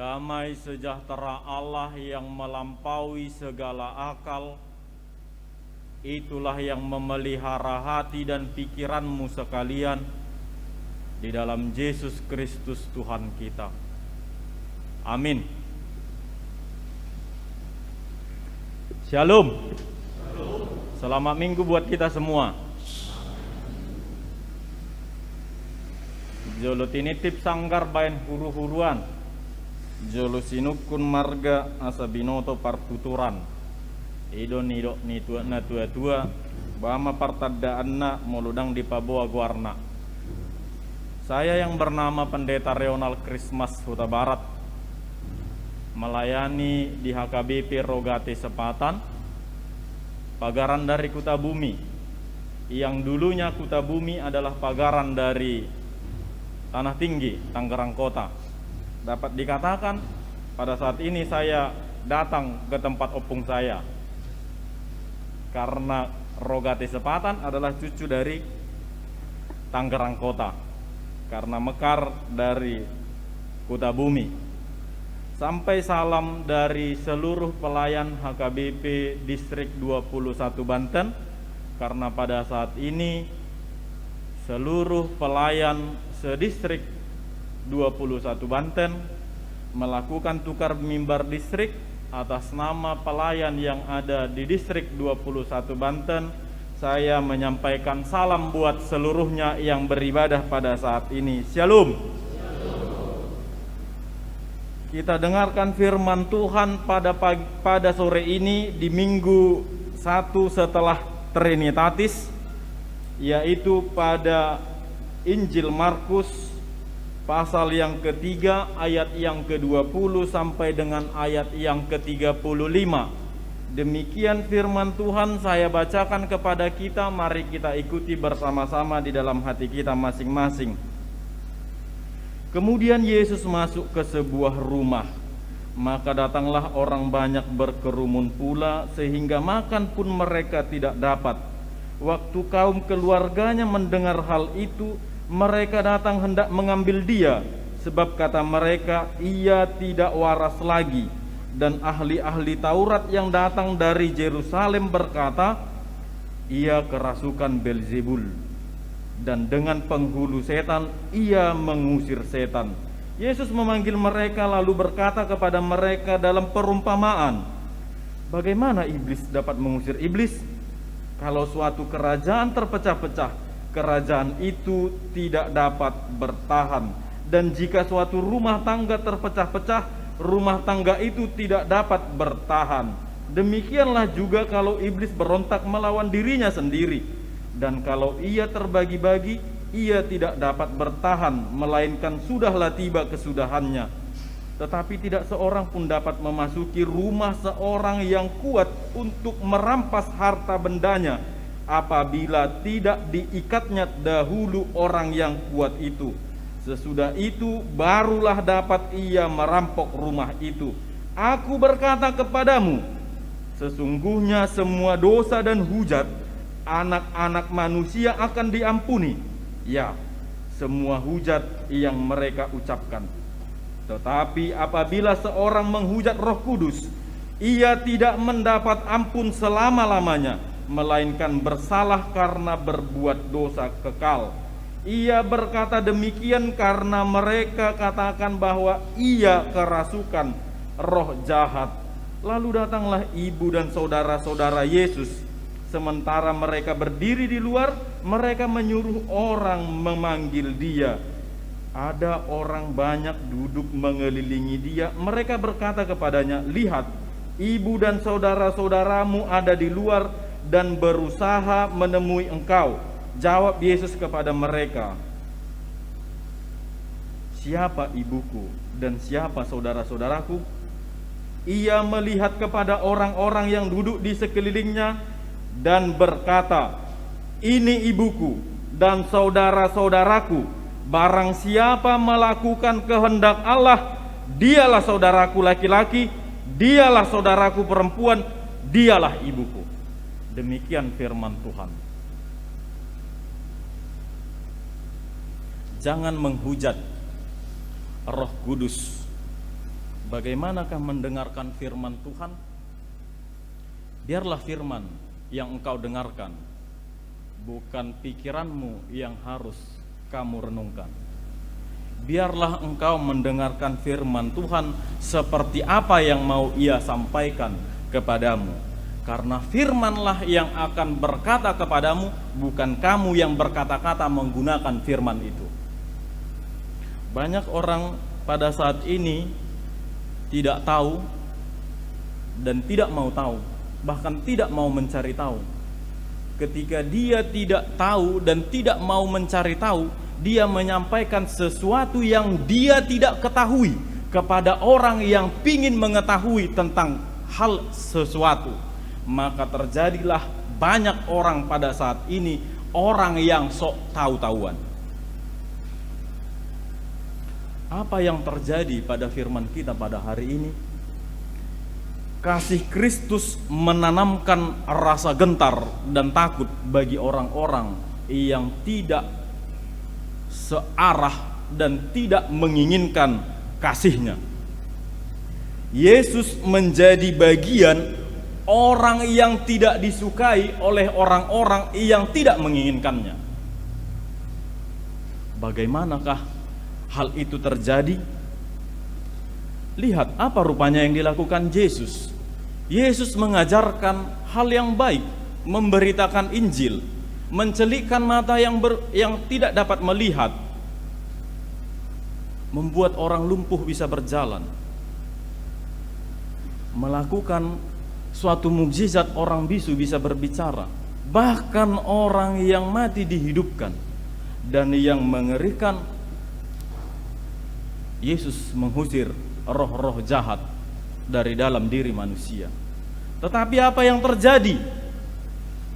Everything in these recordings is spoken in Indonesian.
Damai sejahtera Allah yang melampaui segala akal, itulah yang memelihara hati dan pikiranmu sekalian di dalam Yesus Kristus Tuhan kita. Amin. Shalom. Selamat minggu buat kita semua. Jolo tinitip sanggar bayan huru-huruan, jolo sinukun marga asa binoto partuturan, idon idok ni tua na tua bama partadaanna moludang di Paboa Guarna. Saya yang bernama Pendeta Reonal Christmas Huta Barat, melayani di HKBP Rogate Sepatan, pagaran dari Kuta Bumi. Yang dulunya Kuta Bumi adalah pagaran dari Tanah Tinggi, Tangerang Kota. Dapat dikatakan pada saat ini saya datang ke tempat opung saya, karena Rogate Sepatan adalah cucu dari Tangerang Kota, karena mekar dari Kuta Bumi. Sampai salam dari seluruh pelayan HKBP Distrik 21 Banten, karena pada saat ini seluruh pelayan sedistrik 21 Banten melakukan tukar mimbar distrik atas nama pelayan yang ada di Distrik 21 Banten. Saya menyampaikan salam buat seluruhnya yang beribadah pada saat ini. Shalom. Kita dengarkan firman Tuhan pada sore ini di minggu 1 setelah Trinitatis, yaitu pada Injil Markus pasal yang ketiga ayat yang ke-20 sampai dengan ayat yang ke-35. Demikian firman Tuhan saya bacakan kepada kita, mari kita ikuti bersama-sama di dalam hati kita masing-masing. Kemudian Yesus masuk ke sebuah rumah, maka datanglah orang banyak berkerumun pula sehingga makan pun mereka tidak dapat. Waktu kaum keluarganya mendengar hal itu, mereka datang hendak mengambil dia, sebab kata mereka, ia tidak waras lagi. Dan ahli-ahli Taurat yang datang dari Yerusalem berkata, ia kerasukan Belzebul, dan dengan penghulu setan ia mengusir setan. Yesus memanggil mereka lalu berkata kepada mereka dalam perumpamaan, bagaimana iblis dapat mengusir iblis? Kalau suatu kerajaan terpecah-pecah, kerajaan itu tidak dapat bertahan. Dan jika suatu rumah tangga terpecah-pecah, rumah tangga itu tidak dapat bertahan. Demikianlah juga kalau iblis berontak melawan dirinya sendiri. Dan kalau ia terbagi-bagi, ia tidak dapat bertahan, melainkan sudahlah tiba kesudahannya. Tetapi tidak seorang pun dapat memasuki rumah seorang yang kuat untuk merampas harta bendanya, apabila tidak diikatnya dahulu orang yang kuat itu. Sesudah itu barulah dapat ia merampok rumah itu. Aku berkata kepadamu, sesungguhnya semua dosa dan hujat anak-anak manusia akan diampuni, ya, semua hujat yang mereka ucapkan. Tetapi apabila seorang menghujat Roh Kudus, ia tidak mendapat ampun selama-lamanya, melainkan bersalah karena berbuat dosa kekal. Ia berkata demikian karena mereka katakan bahwa ia kerasukan roh jahat. Lalu datanglah ibu dan saudara-saudara Yesus. Sementara mereka berdiri di luar, mereka menyuruh orang memanggil dia. Ada orang banyak duduk mengelilingi dia. Mereka berkata kepadanya, lihat, ibu dan saudara-saudaramu ada di luar dan berusaha menemui engkau. Jawab Yesus kepada mereka, siapa ibuku dan siapa saudara-saudaraku? Ia melihat kepada orang-orang yang duduk di sekelilingnya dan berkata, ini ibuku dan saudara-saudaraku. Barang siapa melakukan kehendak Allah, dialah saudaraku laki-laki, dialah saudaraku perempuan, dialah ibuku. Demikian firman Tuhan. Jangan menghujat Roh Kudus. bagaimanakah mendengarkan firman Tuhan? Biarlah firman yang engkau dengarkan, bukan pikiranmu yang harus kamu renungkan. Biarlah engkau mendengarkan firman Tuhan seperti apa yang mau Ia sampaikan kepadamu. Karena firmanlah yang akan berkata kepadamu, bukan kamu yang berkata-kata menggunakan firman itu. Banyak orang pada saat ini tidak tahu dan tidak mau tahu, bahkan tidak mau mencari tahu. Ketika dia tidak tahu dan tidak mau mencari tahu, dia menyampaikan sesuatu yang dia tidak ketahui kepada orang yang ingin mengetahui tentang hal sesuatu. Maka terjadilah banyak orang pada saat ini, orang yang sok tahu-tahuan. Apa yang terjadi pada firman kita pada hari ini? Kasih Kristus menanamkan rasa gentar dan takut bagi orang-orang yang tidak searah dan tidak menginginkan kasih-Nya. Yesus menjadi bagian orang yang tidak disukai oleh orang-orang yang tidak menginginkannya. Bagaimanakah hal itu terjadi? Lihat apa rupanya yang dilakukan Yesus. Yesus mengajarkan hal yang baik, memberitakan Injil, mencelikkan mata yang tidak dapat melihat, membuat orang lumpuh bisa berjalan, melakukan suatu mukjizat, orang bisu bisa berbicara, bahkan orang yang mati dihidupkan. Dan yang mengerikan, Yesus mengusir roh-roh jahat dari dalam diri manusia. Tetapi apa yang terjadi?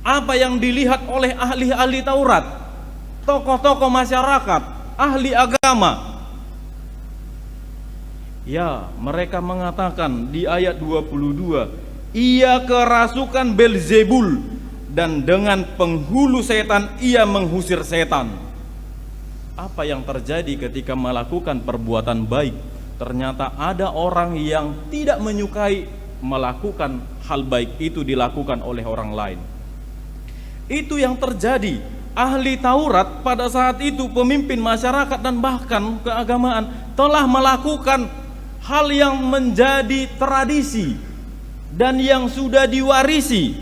Apa yang dilihat oleh ahli-ahli Taurat, tokoh-tokoh masyarakat, ahli agama? Ya, mereka mengatakan di ayat 22, ia kerasukan Belzebul, dan dengan penghulu setan ia mengusir setan. Apa yang terjadi ketika melakukan perbuatan baik? Ternyata ada orang yang tidak menyukai melakukan hal baik itu dilakukan oleh orang lain. Itu yang terjadi. Ahli Taurat pada saat itu, pemimpin masyarakat dan bahkan keagamaan, telah melakukan hal yang menjadi tradisi dan yang sudah diwarisi.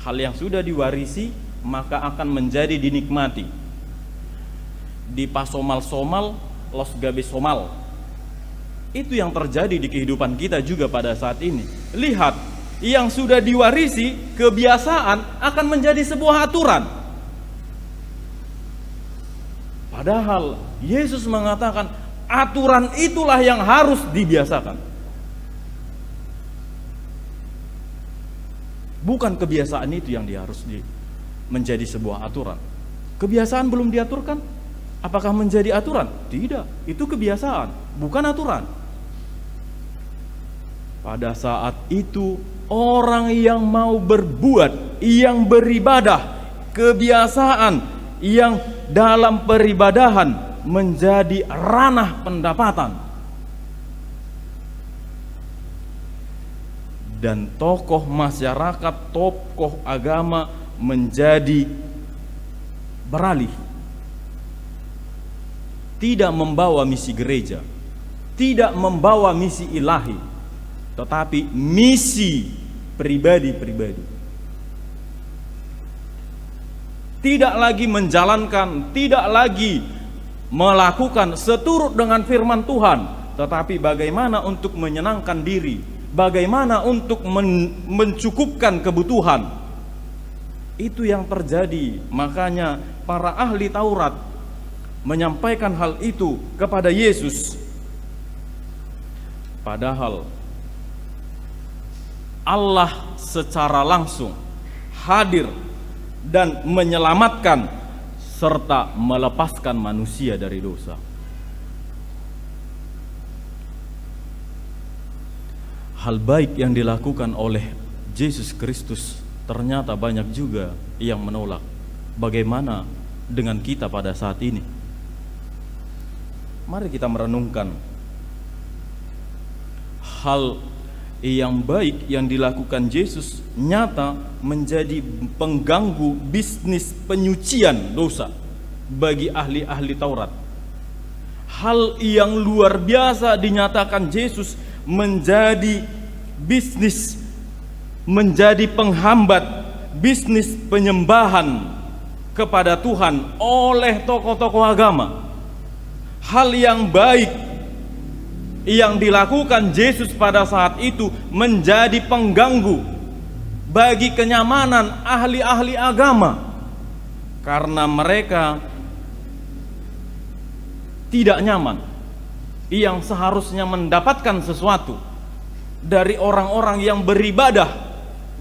Hal yang sudah diwarisi maka akan menjadi dinikmati. Di pasomal-somal, los gabe somal. Itu yang terjadi di kehidupan kita juga pada saat ini. Lihat, yang sudah diwarisi, kebiasaan akan menjadi sebuah aturan. Padahal Yesus mengatakan aturan itulah yang harus dibiasakan. Bukan kebiasaan itu yang harus menjadi sebuah aturan. Kebiasaan belum diaturkan, apakah menjadi aturan? Tidak, itu kebiasaan, bukan aturan. Pada saat itu orang yang mau berbuat, yang beribadah, kebiasaan yang dalam peribadahan menjadi ranah pendapatan. Dan tokoh masyarakat, tokoh agama menjadi beralih. Tidak membawa misi gereja, tidak membawa misi ilahi, tetapi misi pribadi-pribadi. Tidak lagi menjalankan, tidak lagi melakukan seturut dengan firman Tuhan, tetapi bagaimana untuk menyenangkan diri, bagaimana untuk mencukupkan kebutuhan. Itu yang terjadi. Makanya para ahli Taurat menyampaikan hal itu kepada Yesus. Padahal Allah secara langsung hadir dan menyelamatkan serta melepaskan manusia dari dosa. Hal baik yang dilakukan oleh Yesus Kristus ternyata banyak juga yang menolak. Bagaimana dengan kita pada saat ini? Mari kita merenungkan hal yang baik yang dilakukan Yesus nyata menjadi pengganggu bisnis penyucian dosa bagi ahli-ahli Taurat. Hal yang luar biasa dinyatakan Yesus menjadi bisnis, menjadi penghambat bisnis penyembahan kepada Tuhan oleh tokoh-tokoh agama. Hal yang baik yang dilakukan Yesus pada saat itu menjadi pengganggu bagi kenyamanan ahli-ahli agama, karena mereka tidak nyaman yang seharusnya mendapatkan sesuatu dari orang-orang yang beribadah,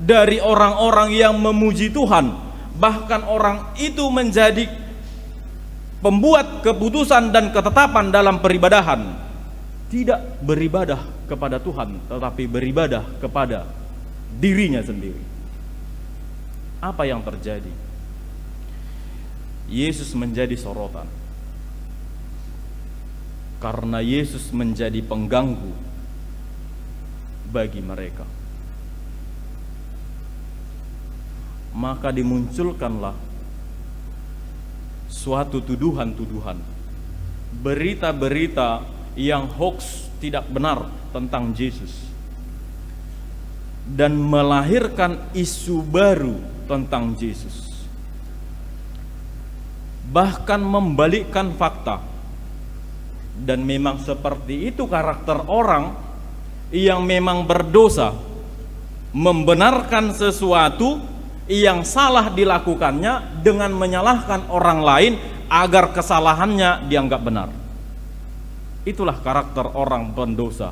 dari orang-orang yang memuji Tuhan. Bahkan orang itu menjadi pembuat keputusan dan ketetapan dalam peribadahan, tidak beribadah kepada Tuhan, tetapi beribadah kepada dirinya sendiri. Apa yang terjadi? Yesus menjadi sorotan karena Yesus menjadi pengganggu bagi mereka. Maka dimunculkanlah suatu tuduhan-tuduhan, berita-berita yang hoax, tidak benar tentang Yesus, dan melahirkan isu baru tentang Yesus, bahkan membalikkan fakta. Dan memang seperti itu karakter orang yang memang berdosa, membenarkan sesuatu yang salah dilakukannya dengan menyalahkan orang lain agar kesalahannya dianggap benar. Itulah karakter orang pendosa.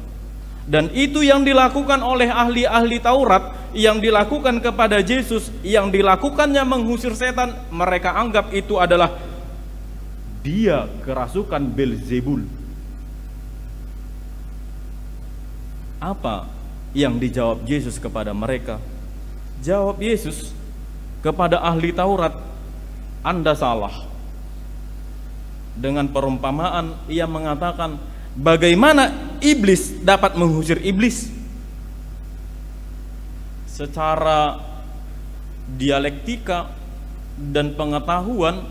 Dan itu yang dilakukan oleh ahli-ahli Taurat, yang dilakukan kepada Yesus, yang dilakukannya mengusir setan. Mereka anggap itu adalah dia kerasukan Beelzebul. Apa yang dijawab Yesus kepada mereka? Jawab Yesus kepada ahli Taurat, Anda salah. Dengan perumpamaan ia mengatakan, bagaimana iblis dapat mengusir iblis? Secara dialektika dan pengetahuan,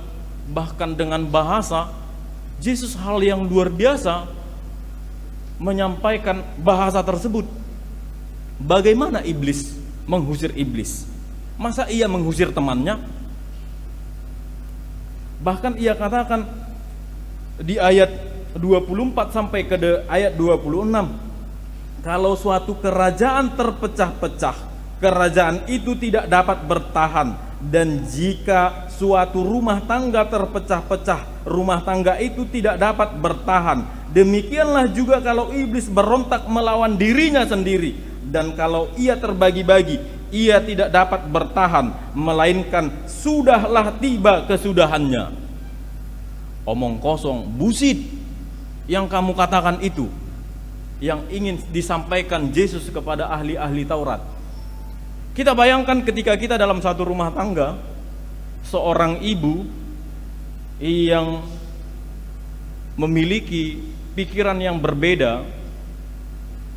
bahkan dengan bahasa, Yesus hal yang luar biasa menyampaikan bahasa tersebut. Bagaimana iblis mengusir iblis? Masa ia mengusir temannya? Bahkan ia katakan di ayat 24 sampai ke ayat 26, kalau suatu kerajaan terpecah-pecah, kerajaan itu tidak dapat bertahan. Dan jika suatu rumah tangga terpecah-pecah, rumah tangga itu tidak dapat bertahan. Demikianlah juga kalau iblis berontak melawan dirinya sendiri, dan kalau ia terbagi-bagi, ia tidak dapat bertahan, melainkan sudahlah tiba kesudahannya. Omong kosong, busit yang kamu katakan itu, yang ingin disampaikan Yesus kepada ahli-ahli Taurat. Kita bayangkan ketika kita dalam satu rumah tangga, seorang ibu yang memiliki pikiran yang berbeda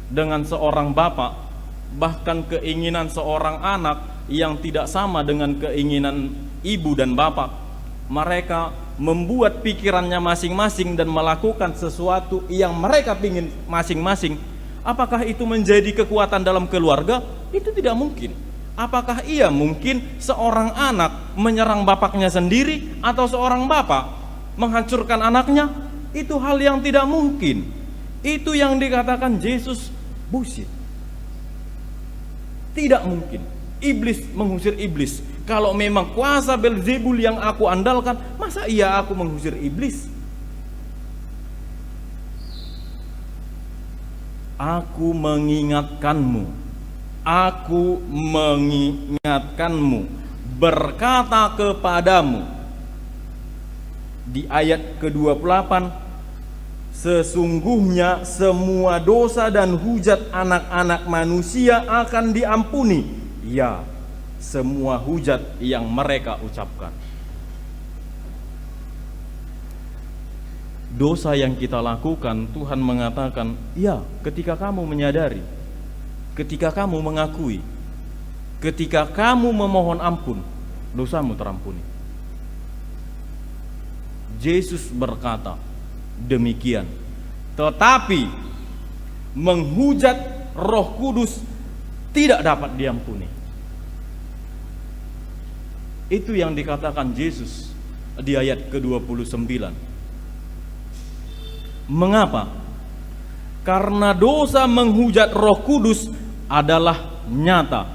dengan seorang bapak, bahkan keinginan seorang anak yang tidak sama dengan keinginan ibu dan bapak. Mereka membuat pikirannya masing-masing dan melakukan sesuatu yang mereka ingin masing-masing. Apakah itu menjadi kekuatan dalam keluarga? Itu tidak mungkin. Apakah ia mungkin seorang anak menyerang bapaknya sendiri, atau seorang bapak menghancurkan anaknya? Itu hal yang tidak mungkin. Itu yang dikatakan Yesus bullshit. Tidak mungkin iblis mengusir iblis. Kalau memang kuasa Beelzebul yang aku andalkan, masa iya aku mengusir iblis? Aku mengingatkanmu, berkata kepadamu. Di ayat ke-28, sesungguhnya semua dosa dan hujat anak-anak manusia akan diampuni, ya, semua hujat yang mereka ucapkan. dosa yang kita lakukan, Tuhan mengatakan, ya, ketika kamu menyadari, ketika kamu mengakui, ketika kamu memohon ampun, dosamu terampuni. Yesus berkata demikian. Tetapi menghujat Roh Kudus tidak dapat diampuni. Itu yang dikatakan Yesus di ayat ke-29. Mengapa? Karena dosa menghujat Roh Kudus adalah nyata.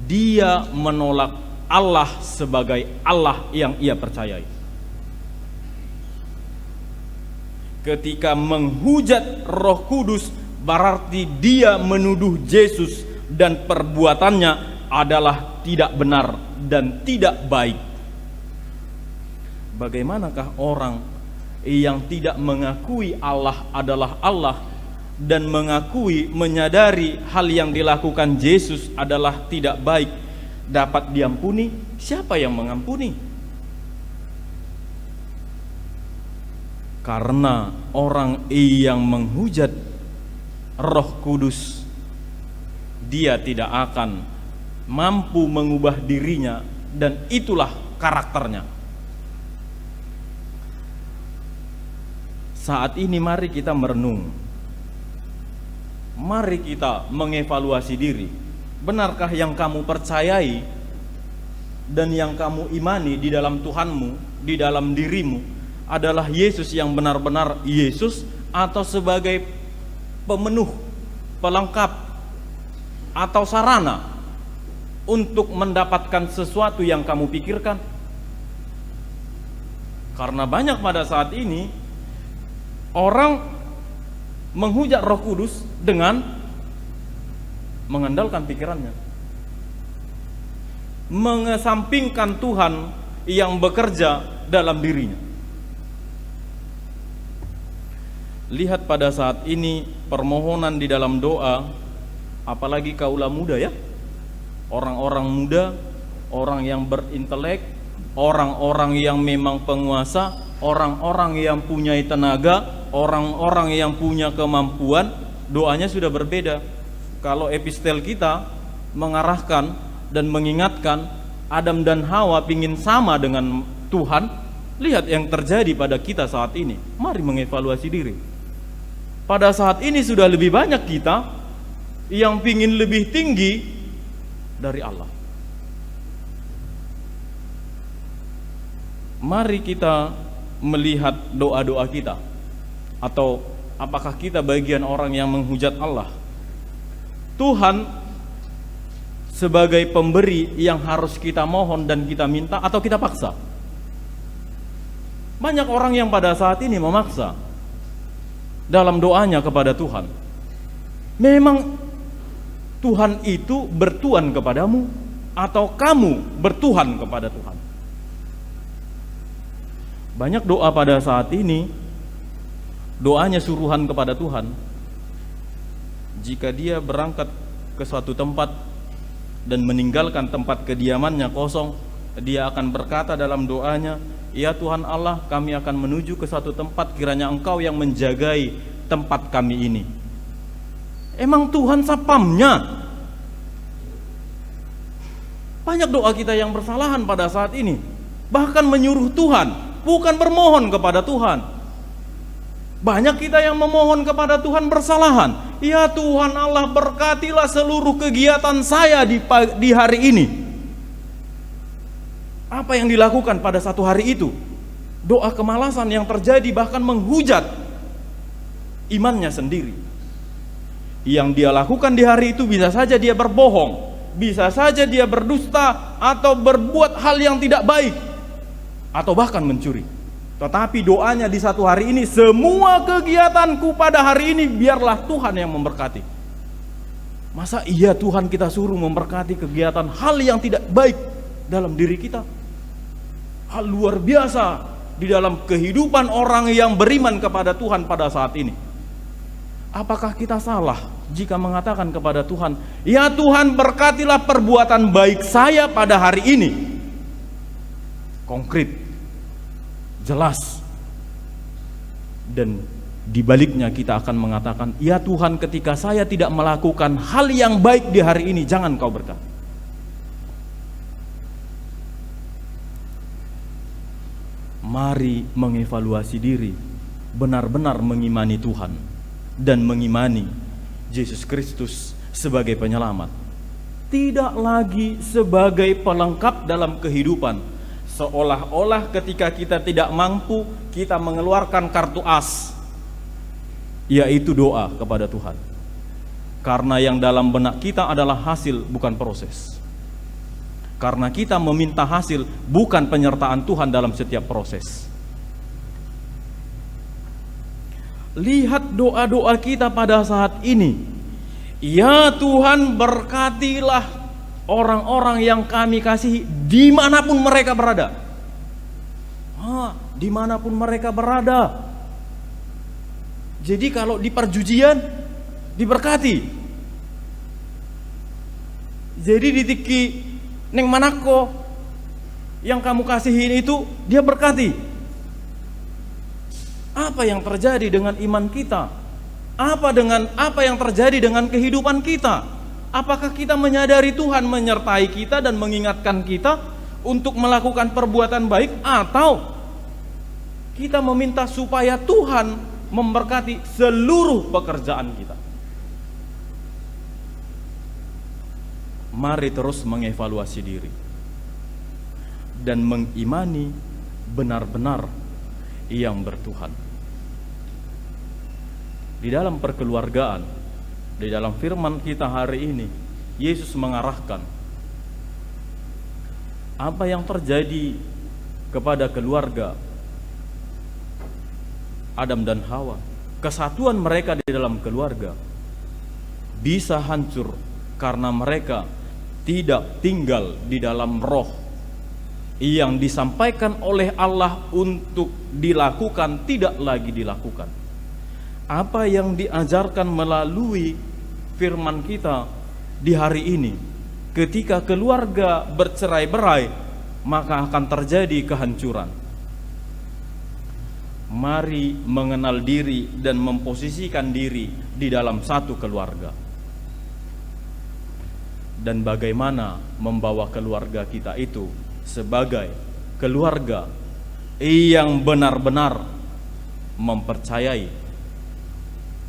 Dia menolak Allah sebagai Allah yang ia percayai. Ketika menghujat Roh Kudus, berarti dia menuduh Yesus dan perbuatannya adalah tidak benar dan tidak baik. Bagaimanakah orang yang tidak mengakui Allah adalah Allah dan mengakui, menyadari hal yang dilakukan Yesus adalah tidak baik, dapat diampuni? Siapa yang mengampuni? Karena orang yang menghujat Roh Kudus, dia tidak akan mampu mengubah dirinya, dan itulah karakternya. Saat ini mari kita merenung, mari kita mengevaluasi diri. Benarkah yang kamu percayai dan yang kamu imani di dalam Tuhanmu, di dalam dirimu adalah Yesus yang benar-benar Yesus, atau sebagai pemenuh, pelengkap, atau sarana untuk mendapatkan sesuatu yang kamu pikirkan? Karena banyak pada saat ini orang menghujat Roh Kudus dengan mengandalkan pikirannya, mengesampingkan Tuhan yang bekerja dalam dirinya. Lihat pada saat ini permohonan di dalam doa, apalagi kaula muda ya, orang-orang muda, orang yang berintelek, orang-orang yang memang penguasa, orang-orang yang punya tenaga, orang-orang yang punya kemampuan, doanya sudah berbeda. Kalau epistel kita mengarahkan dan mengingatkan Adam dan Hawa pingin sama dengan Tuhan, lihat yang terjadi pada kita saat ini. Mari mengevaluasi diri. Pada saat ini sudah lebih banyak kita yang pingin lebih tinggi dari Allah. Mari kita melihat doa-doa kita, atau apakah kita bagian orang yang menghujat Allah? Tuhan sebagai pemberi yang harus kita mohon dan kita minta, atau kita paksa? Banyak orang yang pada saat ini memaksa dalam doanya kepada Tuhan. Memang Tuhan itu bertuhan kepadamu, atau kamu bertuhan kepada Tuhan? Banyak doa pada saat ini, doanya suruhan kepada Tuhan. Jika dia berangkat ke suatu tempat dan meninggalkan tempat kediamannya kosong, dia akan berkata dalam doanya, ya Tuhan Allah, kami akan menuju ke suatu tempat, kiranya Engkau yang menjagai tempat kami ini. Emang Tuhan sapamnya? Banyak doa kita yang bersalahan pada saat ini, bahkan menyuruh Tuhan, bukan bermohon kepada Tuhan. Banyak kita yang memohon kepada Tuhan bersalahan. Ya Tuhan Allah, berkatilah seluruh kegiatan saya di hari ini. Apa yang dilakukan pada satu hari itu? Doa kemalasan yang terjadi, bahkan menghujat imannya sendiri. Yang dia lakukan di hari itu bisa saja dia berbohong, bisa saja dia berdusta, atau berbuat hal yang tidak baik, atau bahkan mencuri. Tetapi doanya di satu hari ini, semua kegiatanku pada hari ini biarlah Tuhan yang memberkati. Masa iya Tuhan kita suruh memberkati kegiatan hal yang tidak baik dalam diri kita? Hal luar biasa di dalam kehidupan orang yang beriman kepada Tuhan pada saat ini. Apakah kita salah jika mengatakan kepada Tuhan, ya Tuhan berkatilah perbuatan baik saya pada hari ini? Konkret, jelas. Dan di baliknya kita akan mengatakan, ya Tuhan, ketika saya tidak melakukan hal yang baik di hari ini, jangan Kau berkati. Mari mengevaluasi diri, benar-benar mengimani Tuhan dan mengimani Yesus Kristus sebagai penyelamat, tidak lagi sebagai pelengkap dalam kehidupan. Seolah-olah ketika kita tidak mampu, kita mengeluarkan kartu as, yaitu doa kepada Tuhan. Karena yang dalam benak kita adalah hasil, bukan proses. Karena kita meminta hasil, bukan penyertaan Tuhan dalam setiap proses. Lihat doa-doa kita pada saat ini. Ya Tuhan, berkatilah orang-orang yang Kami kasihi dimanapun mereka berada. Dimanapun mereka berada. Jadi kalau di perjudian diberkati. Jadi di tiki neng manako yang kamu kasihin itu dia berkati. Apa yang terjadi dengan iman kita? Apa yang terjadi dengan kehidupan kita? Apakah kita menyadari Tuhan menyertai kita dan mengingatkan kita untuk melakukan perbuatan baik, atau kita meminta supaya Tuhan memberkati seluruh pekerjaan kita? Mari terus mengevaluasi diri dan mengimani benar-benar yang bertuhan. Di dalam perkeluargaan, di dalam firman kita hari ini, Yesus mengarahkan apa yang terjadi kepada keluarga Adam dan Hawa. Kesatuan mereka di dalam keluarga bisa hancur karena mereka tidak tinggal di dalam roh yang disampaikan oleh Allah untuk dilakukan, tidak lagi dilakukan. Apa yang diajarkan melalui firman kita di hari ini, ketika keluarga bercerai-berai, maka akan terjadi kehancuran. Mari mengenal diri dan memposisikan diri di dalam satu keluarga. Dan bagaimana membawa keluarga kita itu sebagai keluarga yang benar-benar mempercayai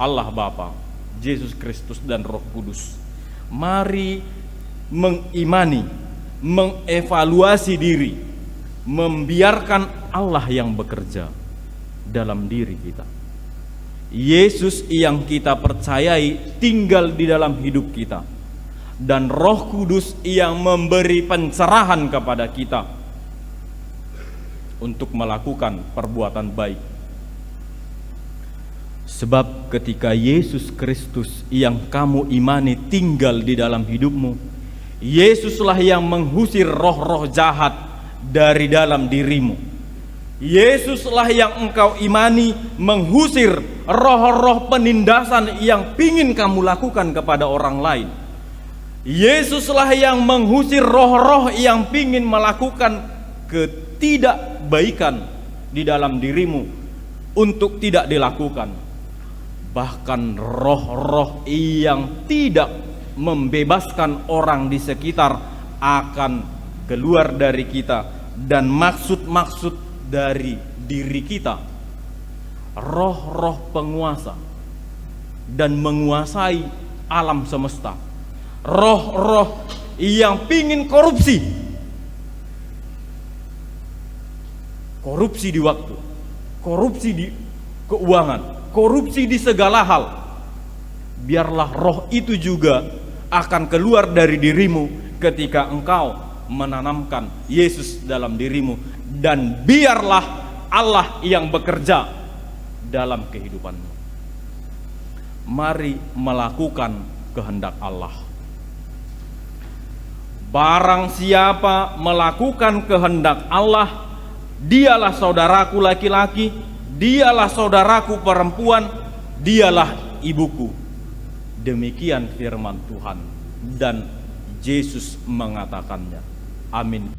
Allah Bapa, Yesus Kristus dan Roh Kudus. Mari mengimani, mengevaluasi diri, membiarkan Allah yang bekerja dalam diri kita. Yesus yang kita percayai tinggal di dalam hidup kita, dan Roh Kudus yang memberi pencerahan kepada kita untuk melakukan perbuatan baik. Sebab ketika Yesus Kristus yang kamu imani tinggal di dalam hidupmu, Yesuslah yang mengusir roh-roh jahat dari dalam dirimu. Yesuslah yang engkau imani mengusir roh-roh penindasan yang pingin kamu lakukan kepada orang lain. Yesuslah yang mengusir roh-roh yang pingin melakukan ketidakbaikan di dalam dirimu untuk tidak dilakukan. Bahkan roh-roh yang tidak membebaskan orang di sekitar akan keluar dari kita, dan maksud-maksud dari diri kita. Roh-roh penguasa dan menguasai alam semesta. Roh-roh yang pingin korupsi. Korupsi di waktu, korupsi di keuangan, korupsi di segala hal. Biarlah roh itu juga akan keluar dari dirimu ketika engkau menanamkan Yesus dalam dirimu, dan biarlah Allah yang bekerja dalam kehidupanmu. Mari melakukan kehendak Allah. Barang siapa melakukan kehendak Allah, dialah saudaraku laki-laki, dialah saudaraku perempuan, dialah ibuku. Demikian firman Tuhan, dan Yesus mengatakannya. Amin.